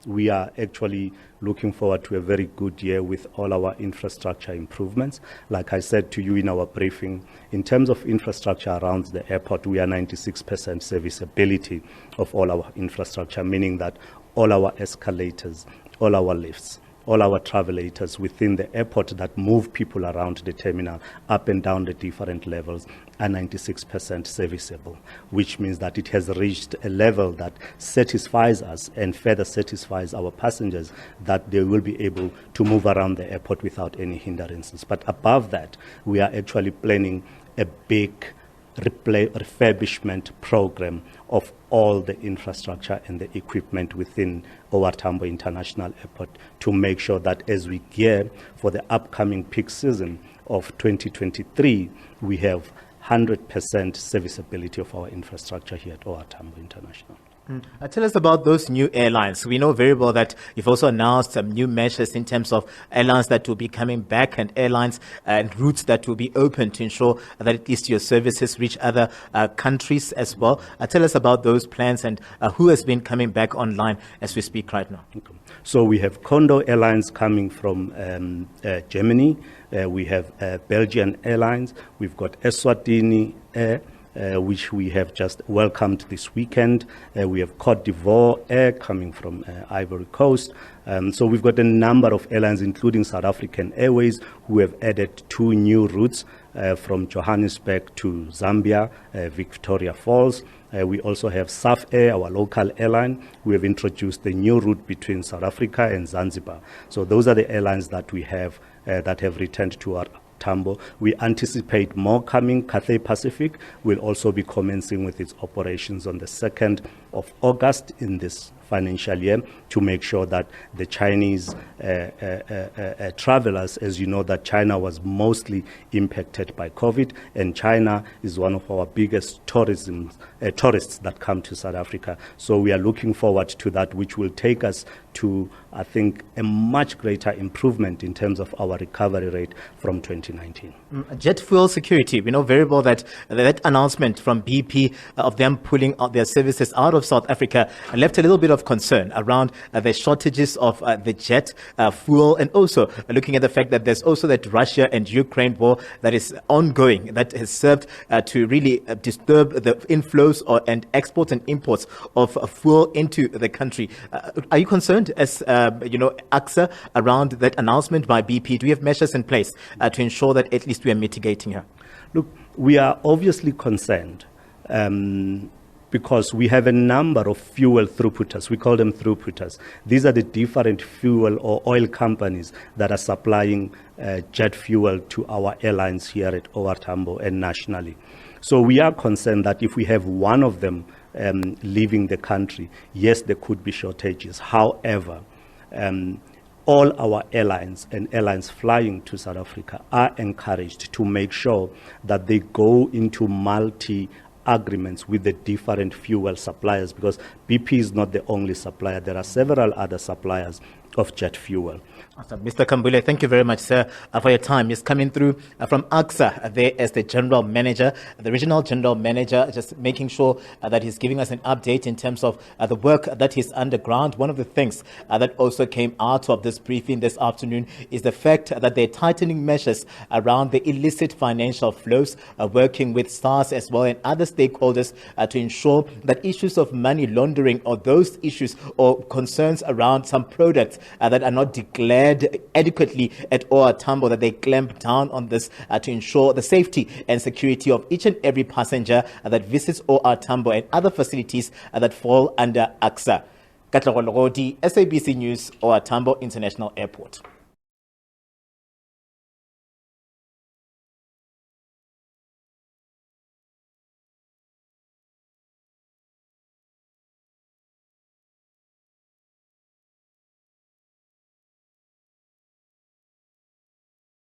we are actually looking forward to a very good year with all our infrastructure improvements. Like I said to you in our briefing, in terms of infrastructure around the airport, we are 96% serviceability of all our infrastructure, meaning that all our escalators, all our lifts, all our travelators within the airport that move people around the terminal up and down the different levels are 96% serviceable, which means that it has reached a level that satisfies us and further satisfies our passengers that they will be able to move around the airport without any hindrances. But above that, we are actually planning a big refurbishment program of all the infrastructure and the equipment within OR Tambo International Airport to make sure that as we gear for the upcoming peak season of 2023, we have 100% serviceability of our infrastructure here at OR Tambo International. Tell us about those new airlines. We know very well that you've also announced some new measures in terms of airlines that will be coming back and airlines and routes that will be open to ensure that at least your services reach other countries as well. Tell us about those plans and who has been coming back online as we speak right now. Okay. So we have Condor Airlines coming from Germany. We have Belgian Airlines. We've got Eswatini Air, which we have just welcomed this weekend. We have Côte d'Ivoire Air coming from Ivory Coast. So we've got a number of airlines, including South African Airways, who have added 2 new routes from Johannesburg to Zambia, Victoria Falls. We also have SAF Air, our local airline. We have introduced the new route between South Africa and Zanzibar. So those are the airlines that we have that have returned to our Tambo. We anticipate more coming. Cathay Pacific will also be commencing with its operations on the 2nd of August in this financial year to make sure that the Chinese travelers, as you know, that China was mostly impacted by COVID, and China is one of our biggest tourists that come to South Africa. So we are looking forward to that, which will take us to, I think, a much greater improvement in terms of our recovery rate from 2019. Jet fuel security. We know very well that that announcement from BP of them pulling out their services out of South Africa left a little bit of concern around the shortages of the jet fuel, and also looking at the fact that there's also that Russia and Ukraine war that is ongoing, that has served to really disturb the inflows and exports and imports of fuel into the country. Are you concerned as ACSA around that announcement by BP? Do we have measures in place to ensure that at least we are mitigating her? Look, we are obviously concerned because we have a number of fuel throughputters. We call them throughputters. These are the different fuel or oil companies that are supplying jet fuel to our airlines here at OR Tambo and nationally. So we are concerned that if we have one of them leaving the country, yes, there could be shortages. However, all our airlines and airlines flying to South Africa are encouraged to make sure that they go into agreements with the different fuel suppliers, because BP is not the only supplier. There are several other suppliers of jet fuel. Awesome. Mr. Kambule, thank you very much, sir, for your time. He's coming through from ACSA there as the general manager, the regional general manager, just making sure that he's giving us an update in terms of the work that is underground. One of the things that also came out of this briefing this afternoon is the fact that they're tightening measures around the illicit financial flows, working with SARS as well and other stakeholders to ensure that issues of money laundering or those issues or concerns around some products that are not declared adequately at OR Tambo, that they clamp down on this to ensure the safety and security of each and every passenger that visits OR Tambo and other facilities that fall under ACSA. Katlego, Legodi, SABC News, OR Tambo International Airport.